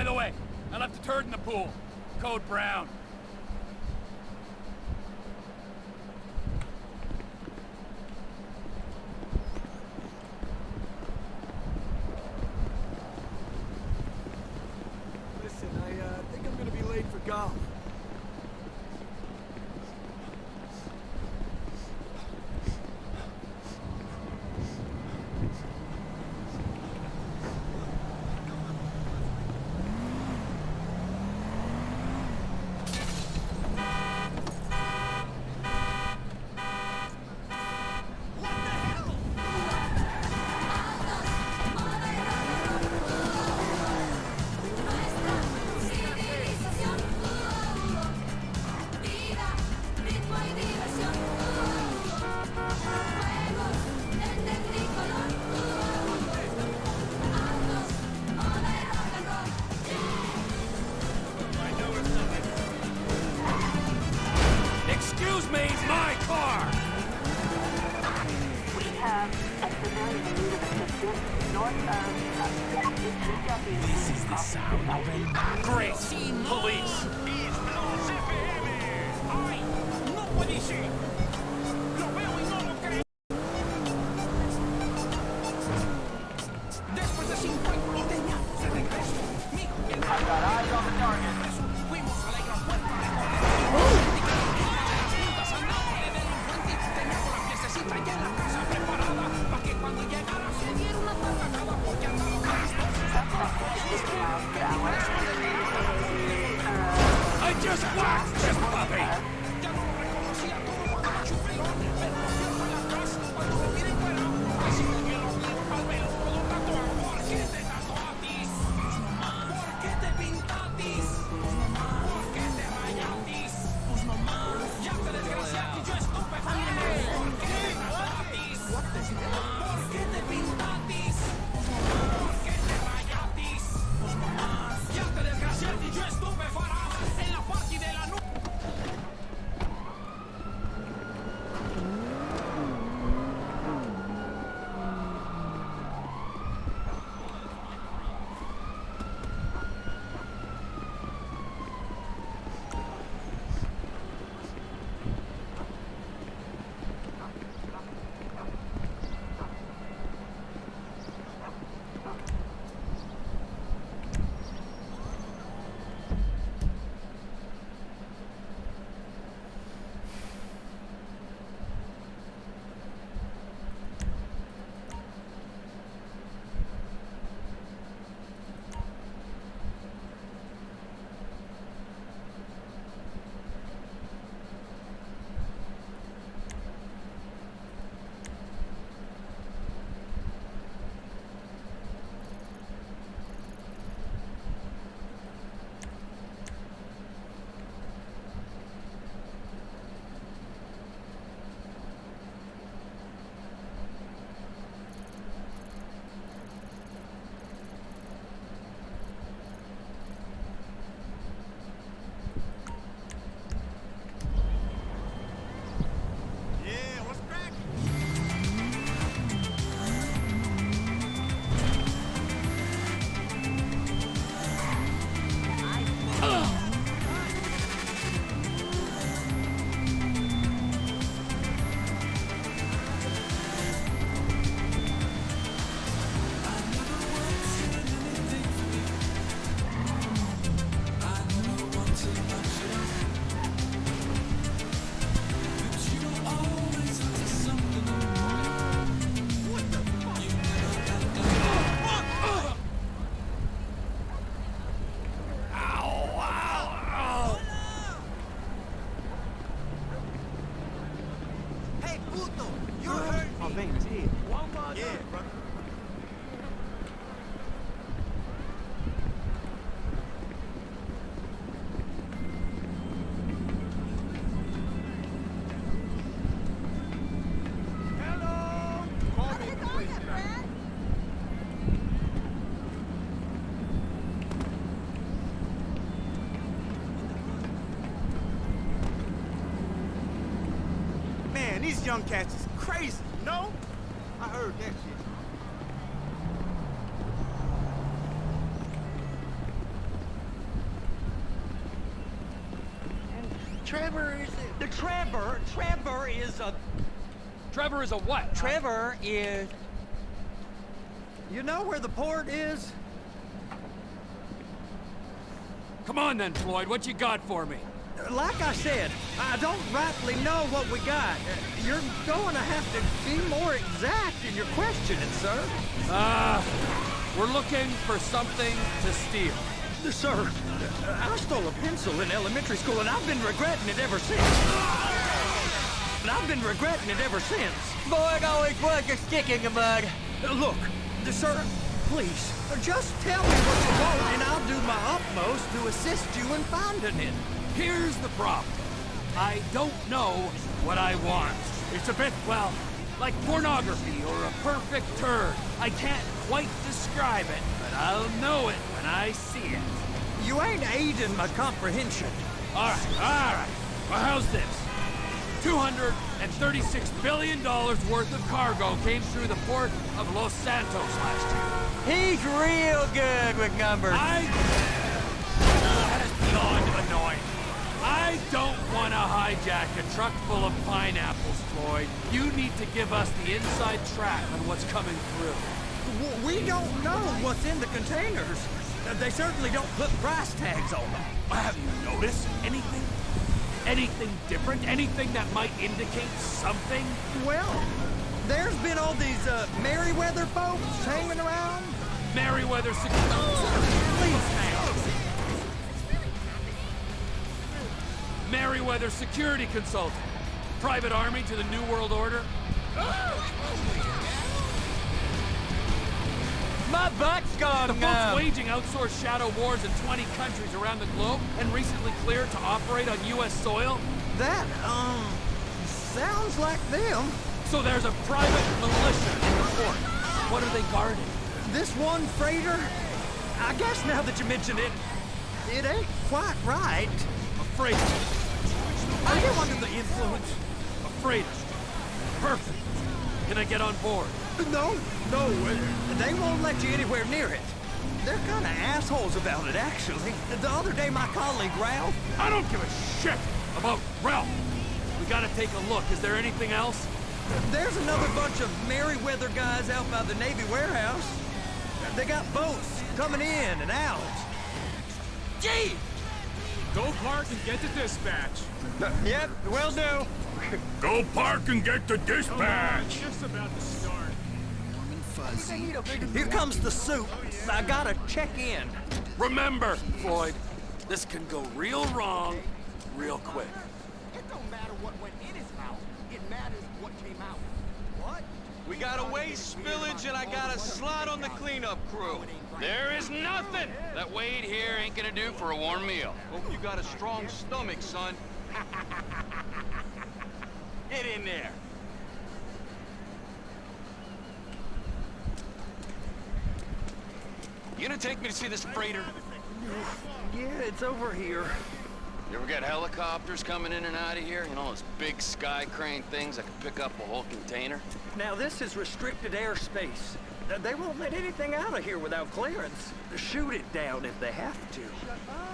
By the way, I left a turd in the pool. Code brown. Listen, I think I'm gonna be late for golf. Excuse me, my car! We have a civilian in need of assistance north of This is the sound of a Great! Police! ¡Ay! ¡No puede ser! ¡Lo veo y no lo creo! Después de 50 intentos de regreso, mijo, el fuimos al aeropuerto a recoger juntas al lado de delincuente. Teníamos la fiestecita ya en la casa preparada para que cuando llegara se diera una patacada porque andábamos I just waxed this puppy! ya no lo reconocía todo porque era chupelón, pero lo cierto en la casa cuando se tiene fuera, que si le dieron al pelo todo tatuado. ¿Por qué te tatuatis? ¿Por qué te pintatis? ¿Por qué te rayatis? Pues nomás, ya te desgraciaste y yo estupefacto. ¿Por qué te tatuatis? ¿Por qué te pintatis? ¿Por qué te rayatis? Pues nomás, ya te desgraciaste y yo estupefacto. En la party de la noche. These young cats is crazy, you know? I heard that shit. Trevor is... Trevor is a... Trevor is a what? Trevor is... You know where the port is? Come on then, Floyd. What you got for me? Like I said, I don't rightly know what we got. You're going to have to be more exact in your questioning, sir. We're looking for something to steal. Sir, I stole a pencil in elementary school, and I've been regretting it ever since. Boy, always was a stick in the mud. Look, sir, please, just tell me what you want, and I'll do my utmost to assist you in finding it. Here's the problem. I don't know what I want. It's a bit, well, like pornography or a perfect turd. I can't quite describe it, but I'll know it when I see it. You ain't aiding my comprehension. All right. Well, how's this? $236 billion worth of cargo came through the port of Los Santos last year. He's real good with numbers. That is beyond annoying. I don't want to hijack a truck full of pineapples, Floyd. You need to give us the inside track on what's coming through. We don't know what's in the containers. They certainly don't put price tags on them. Have you noticed anything? Anything different? Anything that might indicate something? Well, there's been all these Merryweather folks hanging around. Merryweather Please, hang. Merryweather Security Consultant. Private army to the New World Order. My butt's gone The folks waging outsourced shadow wars in 20 countries around the globe and recently cleared to operate on U.S. soil. That, sounds like them. So there's a private militia in the port. What are they guarding? This one freighter? I guess now that you mention it, it ain't quite right. A freighter. Are you under the influence? A freighter. Perfect. Can I get on board? No, they won't let you anywhere near it. They're kind of assholes about it, actually. The other day, my colleague, Ralph... I don't give a shit about Ralph. We gotta take a look. Is there anything else? There's another bunch of Merryweather guys out by the Navy warehouse. They got boats coming in and out. Gee! Go park and get to dispatch. Yep, will do. Go park and get the dispatch. Just about to start. Here comes the soup. I gotta check in. Remember, Floyd, this can go real wrong real quick. It don't matter what went in his mouth. It matters what came out. What? We got a waste spillage and I got a slot on the cleanup crew. There is nothing that Wade here ain't gonna do for a warm meal. Hope you got a strong stomach, son. Get in there. You gonna take me to see this freighter? Yeah, it's over here. You ever get helicopters coming in and out of here? You know, those big sky crane things that can pick up a whole container? Now, this is restricted airspace. They won't let anything out of here without clearance. Shoot it down if they have to.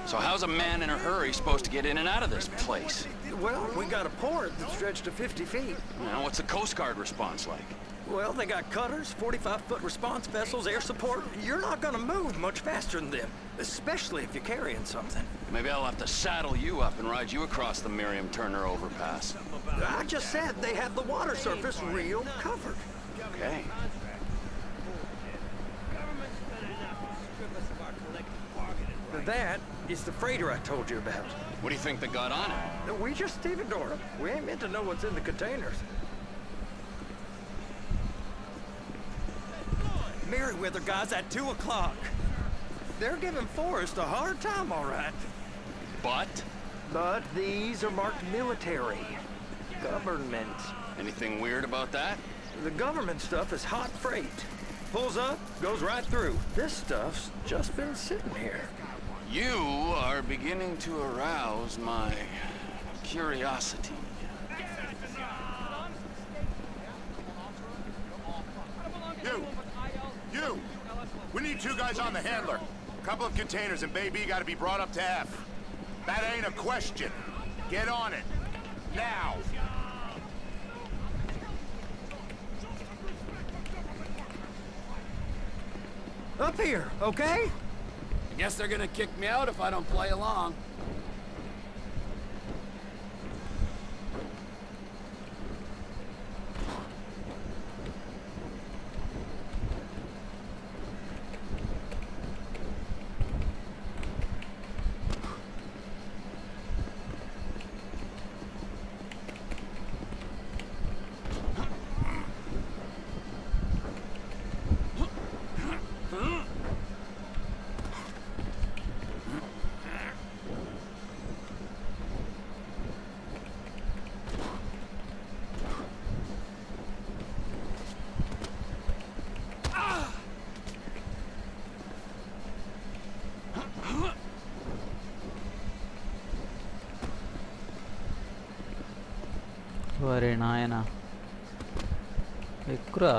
So how's a man in a hurry supposed to get in and out of this place? Well, we got a port that stretched to 50 feet. Now, what's the Coast Guard response like? Well, they got cutters, 45-foot response vessels, air support. You're not gonna move much faster than them, especially if you're carrying something. Maybe I'll have to saddle you up and ride you across the Miriam Turner overpass. I just said they have the water surface real covered. Okay. That is the freighter I told you about. What do you think they got on it? We just stevedored them. We ain't meant to know what's in the containers. Merryweather guys at 2 o'clock. They're giving Forrest a hard time, all right. But? But these are marked military. Government. Anything weird about that? The government stuff is hot freight. Pulls up, goes right through. This stuff's just been sitting here. You are beginning to arouse my curiosity. You! We need 2 guys on the handler. A couple of containers and Baby gotta be brought up to F. That ain't a question. Get on it. Now. Up here, okay? I guess they're gonna kick me out if I don't play along. వరే నాయన ఎక్కురా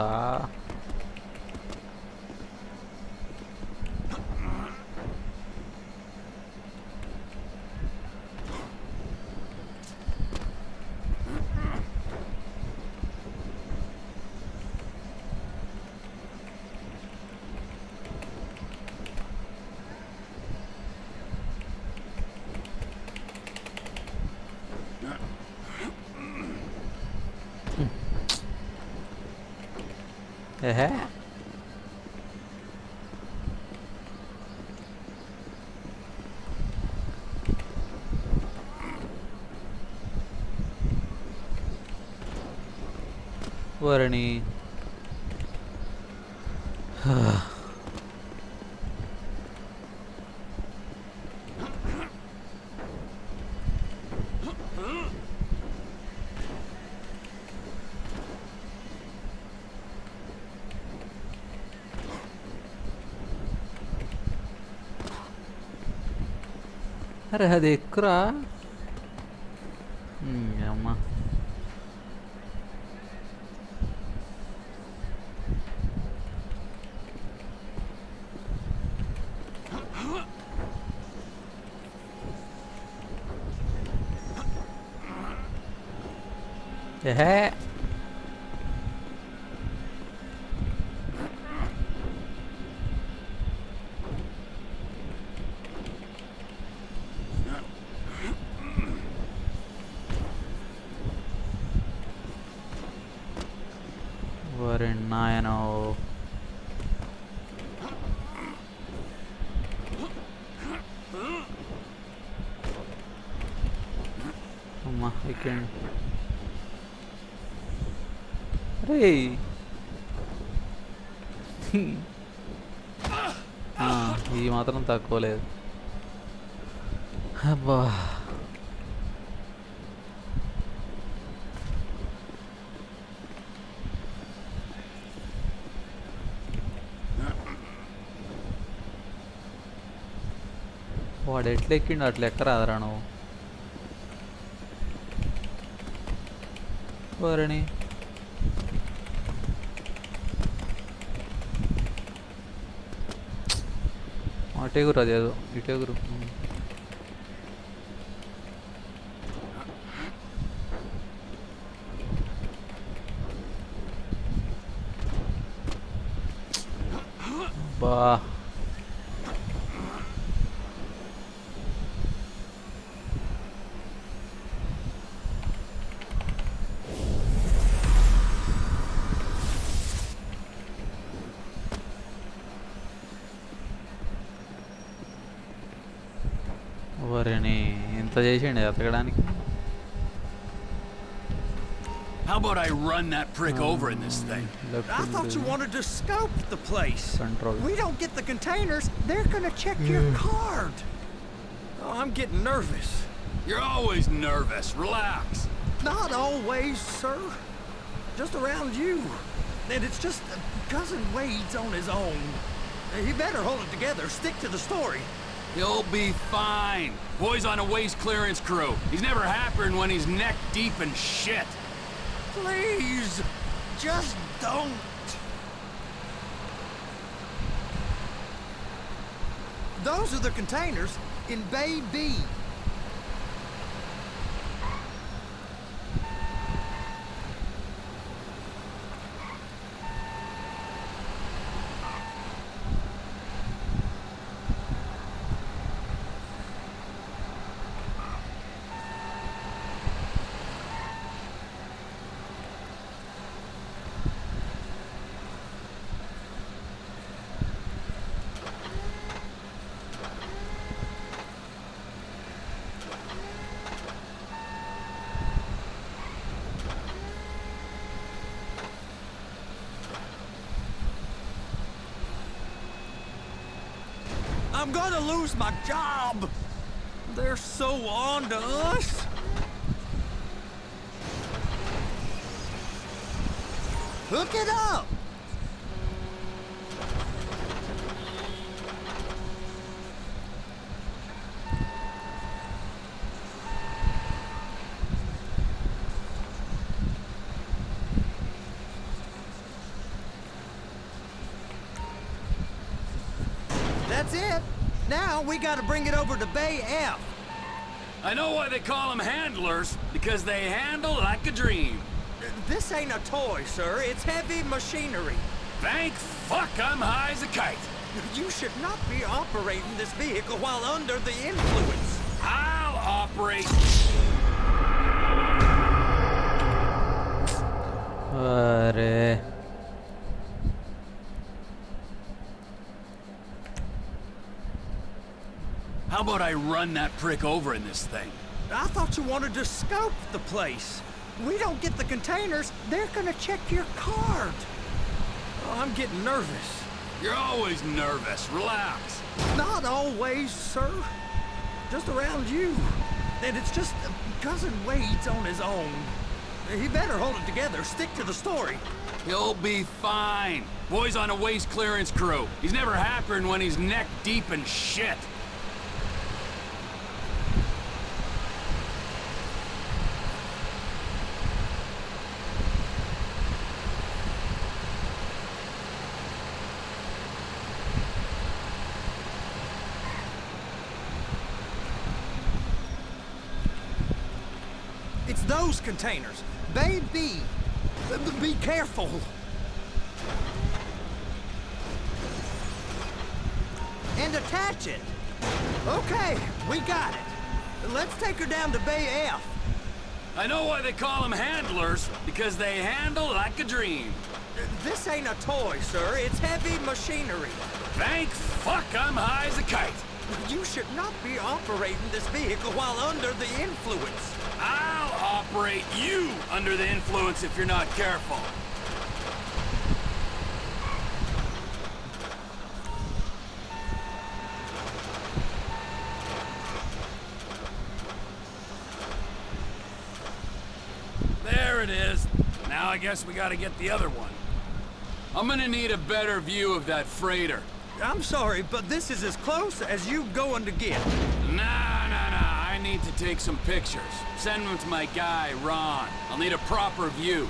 ఏహే వరణి అరే అది ఎక్కురా అమ్మా ఏహే వరే నాయనో అమ్మా ఇక్కడ అరే ఈ మాత్రం తక్కువ లేదు అబ్బా వాడు ఎట్లా ఎక్కిండు అట్లా ఎక్కరాదరా నువ్వు వరణి అటెగురు అదేదో ఇటెగురు బా వరణి ఎంత చేసిండు ఎతకడానికి How about I run that prick over in this thing? I thought you wanted to scope the place. Control. We don't get the containers, they're gonna check your card. Oh, I'm getting nervous. You're always nervous. Relax. Not always, sir. Just around you. And it's just Cousin Wade's on his own. He better hold it together, stick to the story. He'll be fine. Boy's on a waste clearance crew. He's never happier when he's neck deep in shit. Please, just don't. Those are the containers in Bay B. I'm gonna lose my job. They're so on to us. Hook it up. That's it. Now we gotta bring it over to Bay F. I know why they call them handlers, because they handle like a dream. This ain't a toy, sir. It's heavy machinery. Thank fuck I'm high as a kite. You should not be operating this vehicle while under the influence. I'll operate. अरे How about I run that prick over in this thing? I thought you wanted to scope the place. We don't get the containers, they're gonna check your card. Oh, I'm getting nervous. You're always nervous. Relax. Not always, sir. Just around you. And it's just Cousin Wade's on his own. He better hold it together, stick to the story. He'll be fine. Boy's on a waste clearance crew. He's never happier than when he's neck deep in shit. It's those containers. Bay B. Be careful. And attach it. Okay, we got it. Let's take her down to Bay F. I know why they call them handlers, because they handle like a dream. This ain't a toy, sir. It's heavy machinery. Thank fuck I'm high as a kite. You should not be operating this vehicle while under the influence. I'll operate you under the influence if you're not careful. There it is. Now I guess we gotta get the other one. I'm gonna need a better view of that freighter. I'm sorry, but this is as close as you going to get. Nah. I need to take some pictures. Send them to my guy, Ron. I'll need a proper view.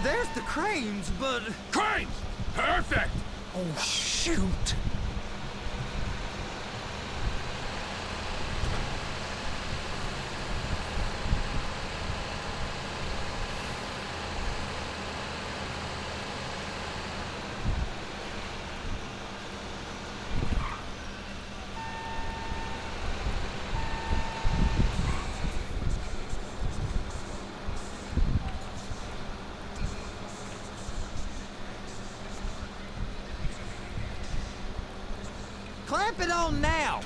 There's the cranes, but... Cranes! Perfect! Oh, shoot. Clamp it on now!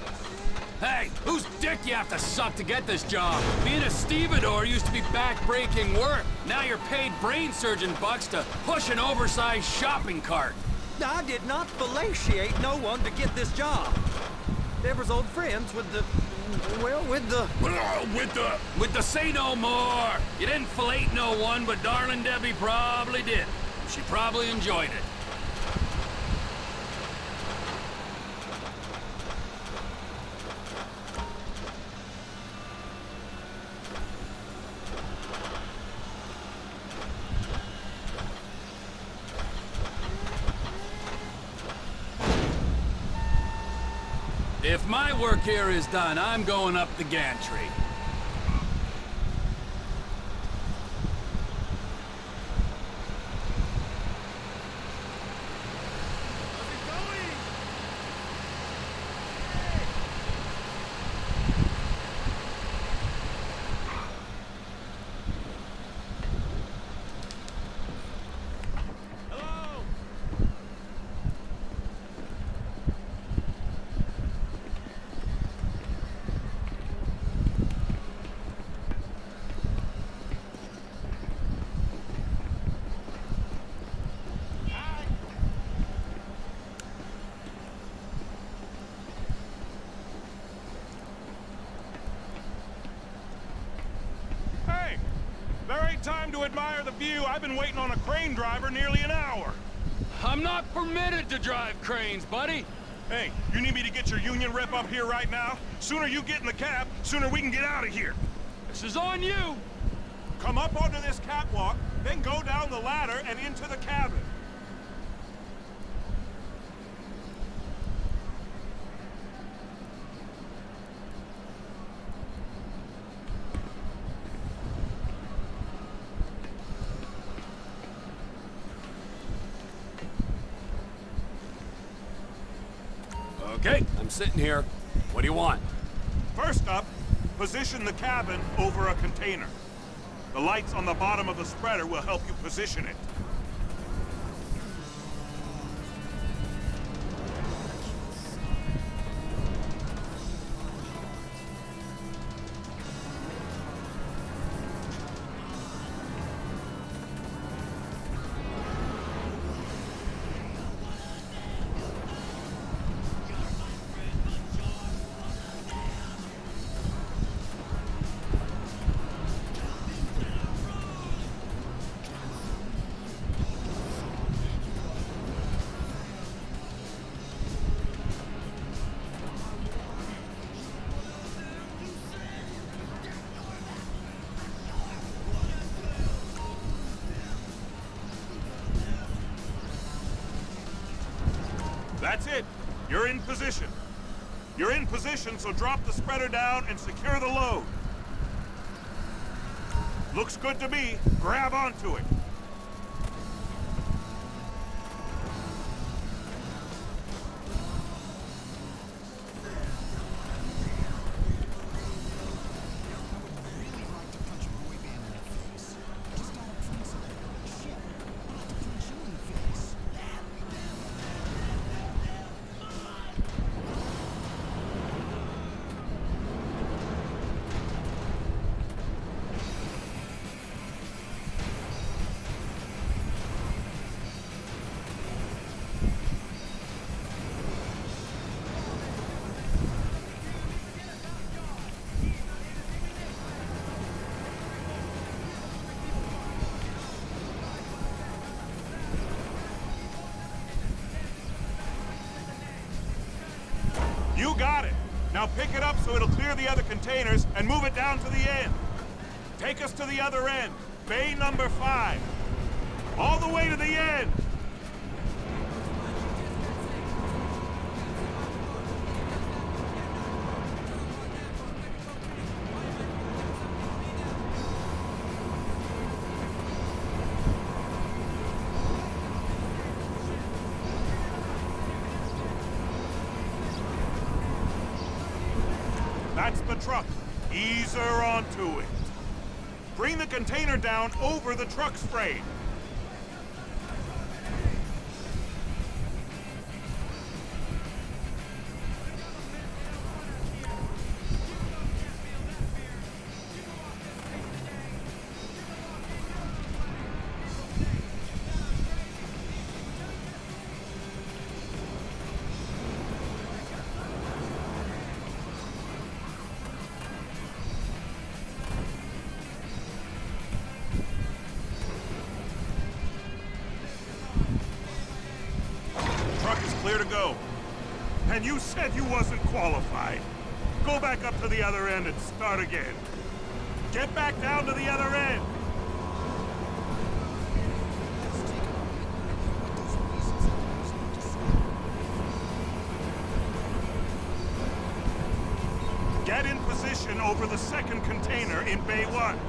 Hey, whose dick you have to suck to get this job? Being a stevedore used to be back-breaking work. Now you're paid brain surgeon bucks to push an oversized shopping cart. I did not fellatiate no one to get this job. Deborah's old friends with the... well, with the... With the say no more. You didn't fillet no one, but darling Debbie probably did. She probably enjoyed it. If my work here is done, I'm going up the gantry. Take time to admire the view. I've been waiting on a crane driver nearly an hour. I'm not permitted to drive cranes, buddy. Hey, you need me to get your union rep up here right now? Sooner you get in the cab, sooner we can get out of here. This is on you. Come up onto this catwalk, then go down the ladder and into the cabin. Okay, I'm sitting here. What do you want? First up, position the cabin over a container. The lights on the bottom of the spreader will help you position it. That's it. You're in position. You're in position, so drop the spreader down and secure the load. Looks good to me. Grab onto it. You got it. Now pick it up so it'll clear the other containers and move it down to the end. Take us to the other end, bay number 5. All the way to the end. That's the truck. Ease her onto it. Bring the container down over the truck's frame. Truck is clear to go. And you said you wasn't qualified. Go back up to the other end and start again. Get back down to the other end. Get in position over the second container in Bay 1.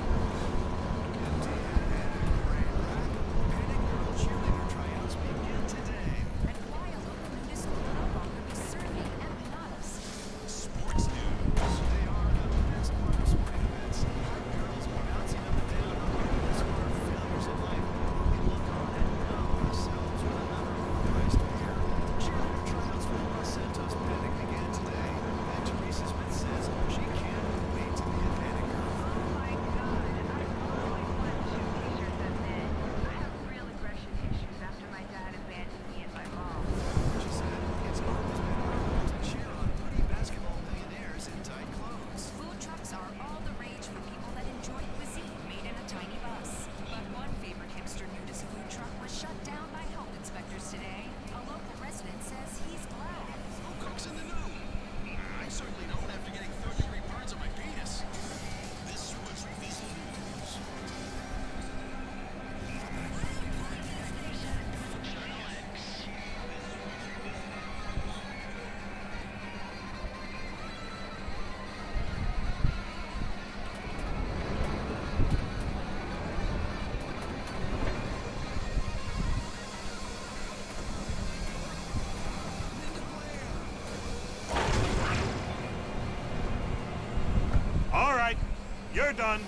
done.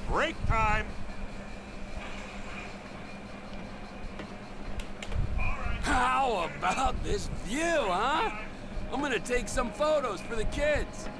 Break time. How about this view, huh? I'm gonna take some photos for the kids.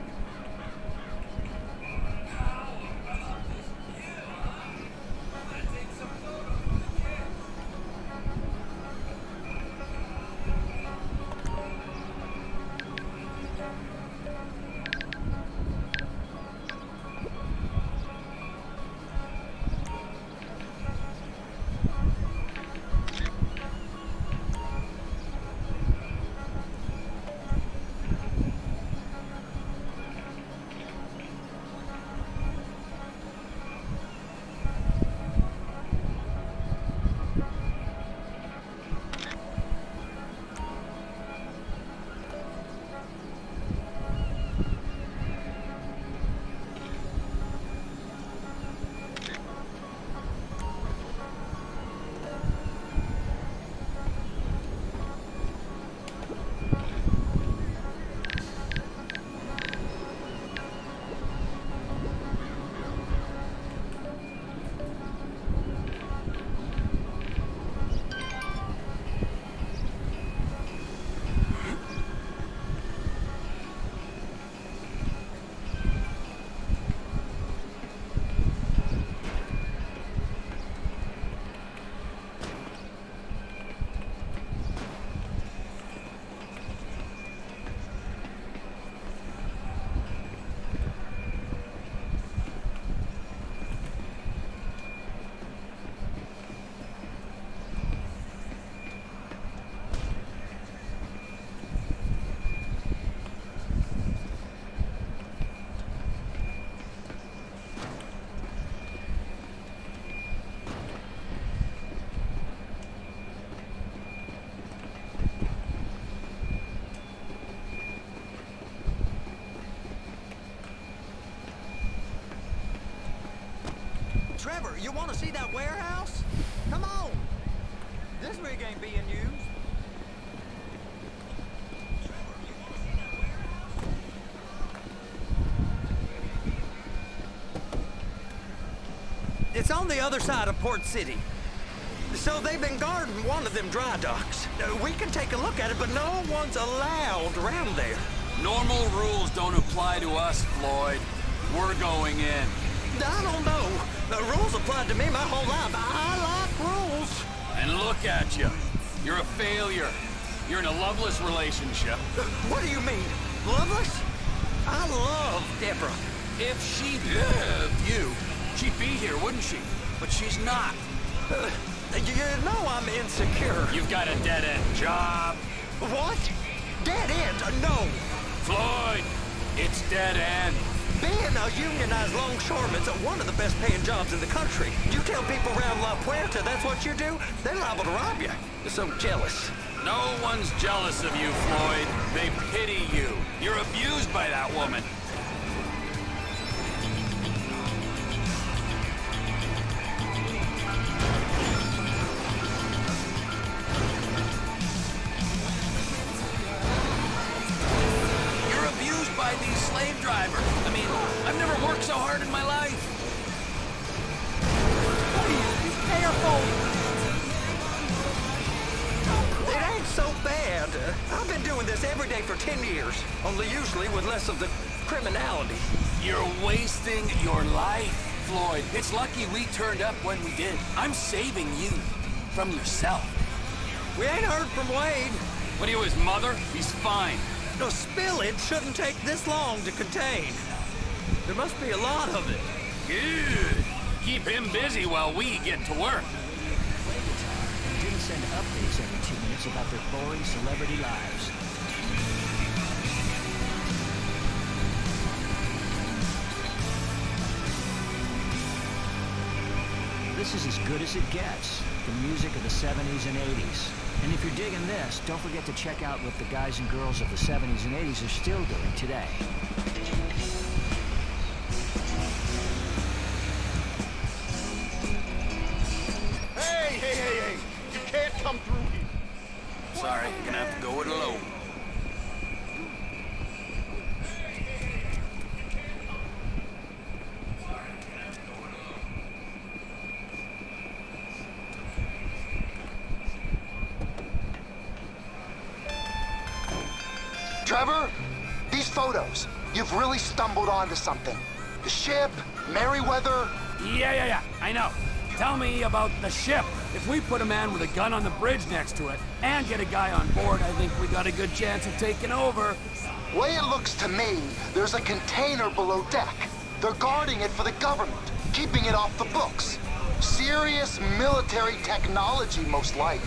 Trevor, you want to see that warehouse? Come on. This rig ain't being used. It's on the other side of Port City. So they've been guarding one of them dry docks. We can take a look at it, but no one's allowed around there. Normal rules don't apply to us, Floyd. We're going in. I don't know. The rules applied to me my whole life. I like rules. And look at you. You're a failure. You're in a loveless relationship. What do you mean? Loveless? I love Deborah. If she loved you, she'd be here, wouldn't she? But she's not. You know I'm insecure. You've got a dead-end job. What? Dead end? No. Floyd, it's dead end. Being a unionized longshoreman's one of the best paying jobs in the country. You tell people around La Puerta that's what you do, they're liable to rob you. They're so jealous. No one's jealous of you, Floyd. They pity you. You're abused by that woman. You're abused by these slave drivers. I mean, I've never worked so hard in my life. Please, be careful. It ain't so bad. I've been doing this every day for 10 years, only usually with less of the criminality. You're wasting your life, Floyd. It's lucky we turned up when we did. I'm saving you from yourself. We ain't heard from Wade. What are you, his mother? He's fine. The spillage shouldn't take this long to contain. There must be a lot of it. Good. Keep him busy while we get to work. Didn't send updates every 2 minutes about their boring celebrity lives. This is as good as it gets. The music of the 70s and 80s. And if you're digging this, don't forget to check out what the guys and girls of the 70s and 80s are still doing today. Hey! You can't come through here. Sorry, you're gonna have to go it alone. Trevor, these photos, you've really stumbled onto something. The ship, Merryweather. Yeah, I know. Tell me about the ship. If we put a man with a gun on the bridge next to it and get a guy on board, I think we got a good chance of taking over. Way it looks to me, there's a container below deck. They're guarding it for the government, keeping it off the books. Serious military technology, most like.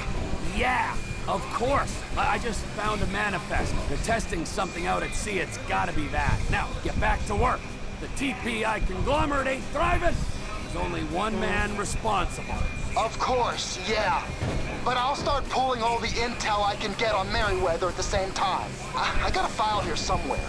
Yeah, of course. I just found a manifest. They're testing something out at sea. It's gotta be that. Now, get back to work. The TPI conglomerate ain't thriving. There's only one man responsible. Of course, yeah. But I'll start pulling all the intel I can get on Merryweather at the same time. I got a file here somewhere.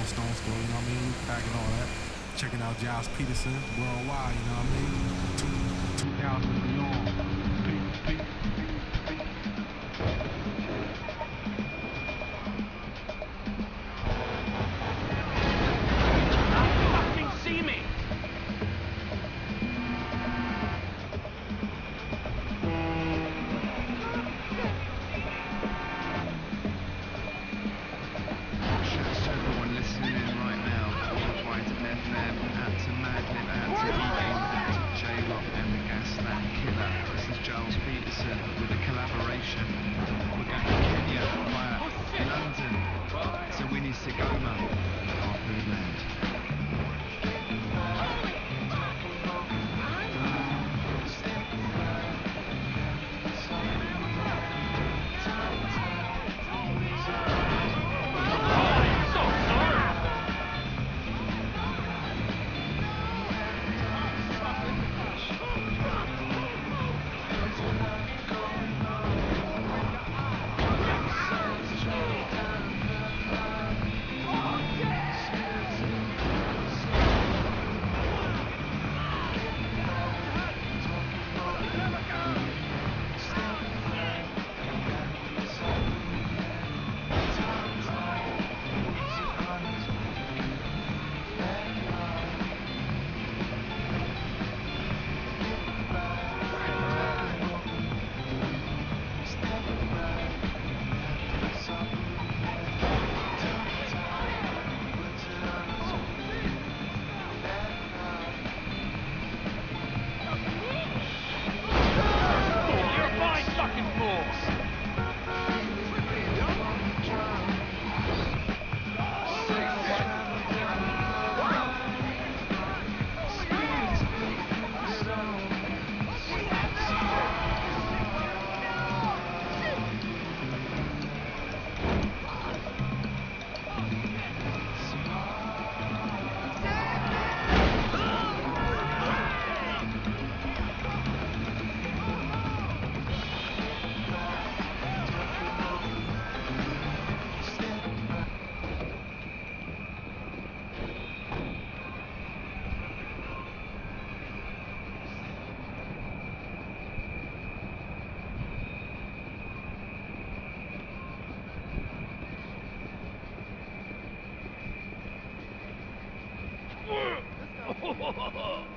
Stones Throw, you know what I mean? Packing all that. Checking out Giles Peterson worldwide, you know what I mean? 2000 and beyond. Peace. Fucking see me!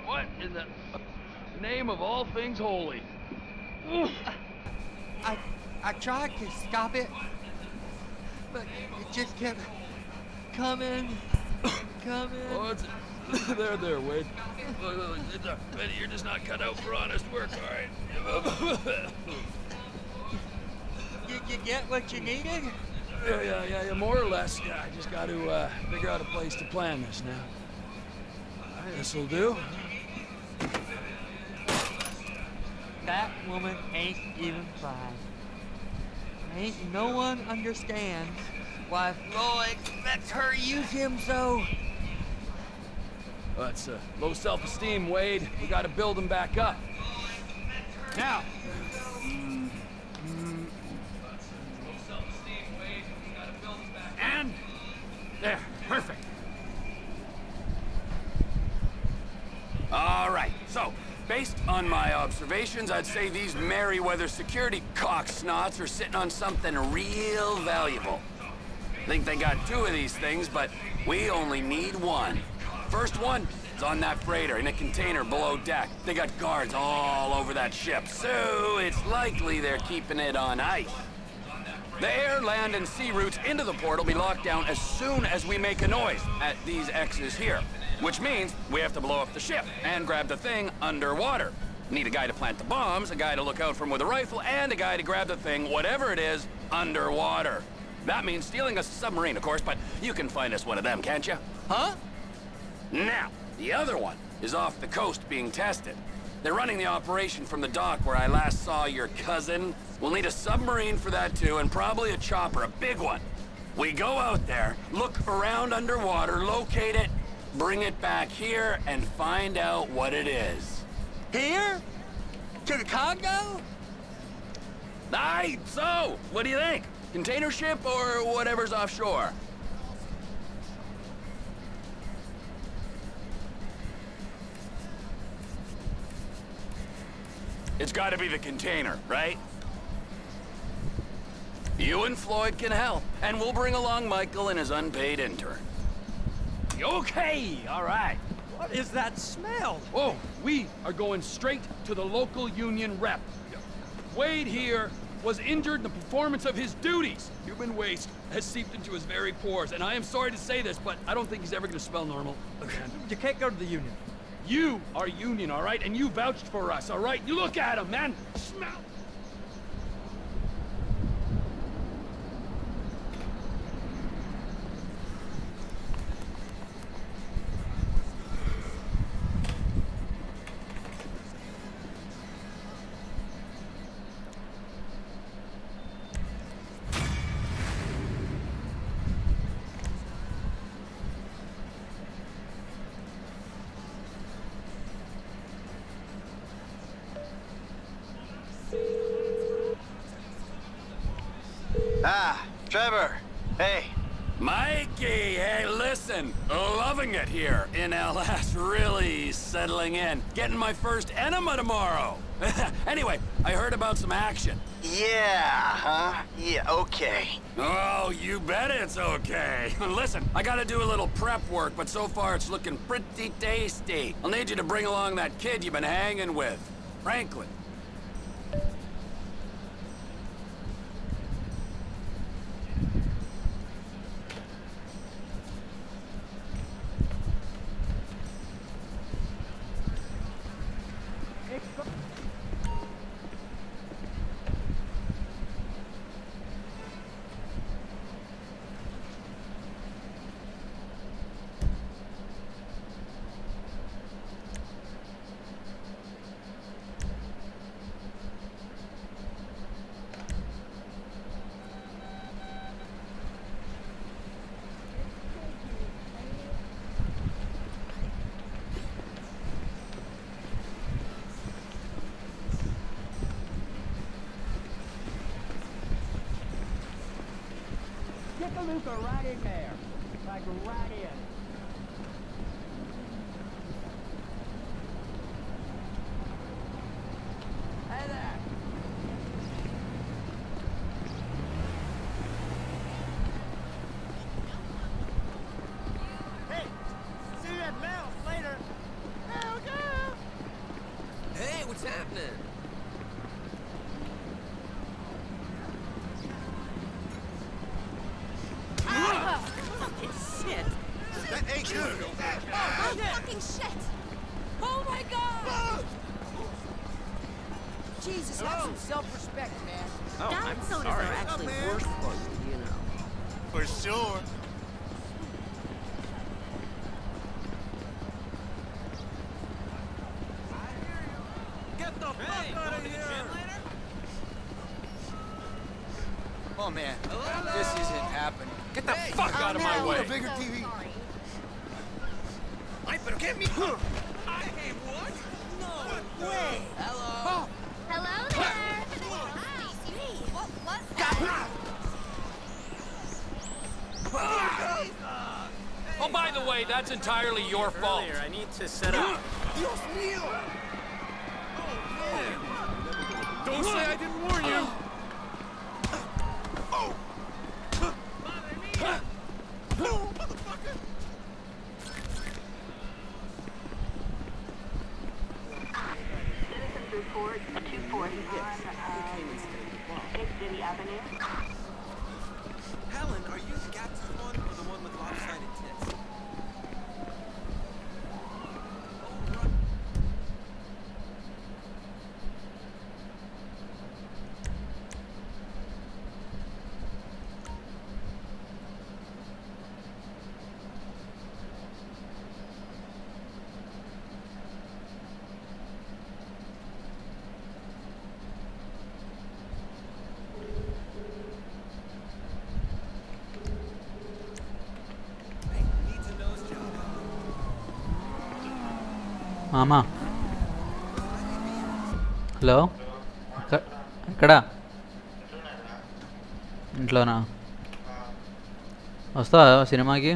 What in the name of all things holy? I tried to stop it, but it just kept coming. Oh, there, Wade. Look, you're just not cut out for honest work, all right? Did you get what you needed? Yeah, more or less. Yeah, I just got to figure out a place to plan this now. All right, this'll do. That woman ain't even fine. Ain't no one understands why Floyd lets her use him so. Well, that's low self-esteem, Wade. We got to build him back up. Now, and there, perfect. Based on my observations, I'd say these Merryweather security cocksnots are sitting on something real valuable. I think they got 2 of these things, but we only need 1. First one is on that freighter in a container below deck. They got guards all over that ship, so it's likely they're keeping it on ice. The air, land, and sea routes into the port will be locked down as soon as we make a noise at these X's here. Which means we have to blow up the ship and grab the thing underwater. Need a guy to plant the bombs, a guy to look out for 'em with a rifle, and a guy to grab the thing, whatever it is, underwater. That means stealing a submarine, of course, but you can find us one of them, can't you? Huh? Now, the other one is off the coast being tested. They're running the operation from the dock where I last saw your cousin. We'll need a submarine for that too, and probably a chopper, a big one. We go out there, look around underwater, locate it, bring it back here, and find out what it is. Here? To the Congo? Aye, so, what do you think? Container ship or whatever's offshore? It's gotta be the container, right? You and Floyd can help, and we'll bring along Michael and his unpaid intern. Okay, all right. What is that smell? Oh, we are going straight to the local union rep. Wade here was injured in the performance of his duties. Human waste has seeped into his very pores, and I am sorry to say this, but I don't think he's ever gonna smell normal again. You can't go to the union. You are union, all right? And you vouched for us, all right? You look at him, man. Smell. Ah, Trevor. Hey. Mikey, hey, listen. Loving it here in LS. Really settling in. Getting my first enema tomorrow. Anyway, I heard about some action. Yeah, huh? Yeah, okay. Oh, you bet it's okay. Listen, I gotta do a little prep work, but so far it's looking pretty tasty. I'll need you to bring along that kid you've been hanging with, Franklin. Get the Luca right in there. Like right in. Hey there. Hey, see you at Mel's later. Hell yeah. Hey, what's happening? Fucking shit! That ain't good. Oh, fucking shit! Oh my god! Jesus, have some self-respect, man. Oh, Diet sodas are actually worse for you, you know. For sure. Get the fuck out of here! Oh man, this isn't happening. Get the fuck out of my way. A bigger TV. I better get me. Hey, what? No way. Hello. Hello there! Hey, what was that? Oh, by the way, that's entirely your fault. I need to set up. Dios mío. Don't say I didn't warn you. Citizens report 240 on City Avenue. Helen, are you the Gatsby's one or the one with lopsided tits? మామా hello ఎక్కడా ఇంట్లోనా వస్తావా సినిమాకి